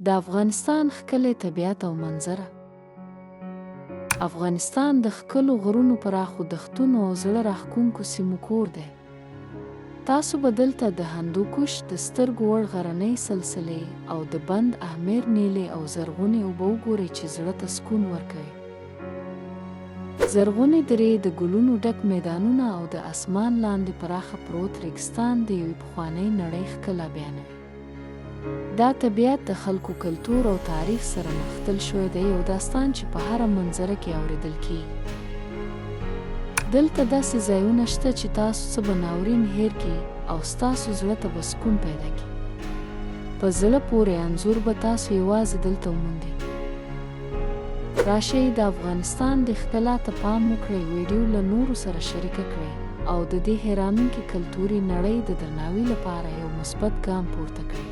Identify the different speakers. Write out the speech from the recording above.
Speaker 1: د افغانستان ښکلی طبیعت او منظره. افغانستان د ښکلو غرونو، پراخو دښتونو او زړه راښکونکو سیمو کور دی. تاسو به دلته د هندوکش د سترګو وړ غرنۍ سلسلې او د بند احمر نیلې او زرغونې اوبه وګورئ چې زړه ته سکون ورکوي. زرغونې درې، د ګلونو ډک میدانونه او د اسمان لاندې پراخه پروت ریګستان د یوې پخوانۍ نړۍ ښکلا بیانوي. دا طبیعت د خلکو کلتور او تاریخ سره نښتل شوی دی، یو داستان چې په هره منظره کې اورېدل کېږي. دلته داسې ځایونه شته چې تاسو څه به ناورین هېر کړي او ستاسو زړه ته به سکون پیدا کړي. په زړه پورې انځور به تاسو یوازې دلته وموندئ. راشئ د افغانستان د ښکلا ته پام وکړئ، ویډیو له نورو سره شریکه کړئ او د دې حیرانونکې کلتوري نړۍ د درناوي لپاره یو مثبت ګام پورته کړئ.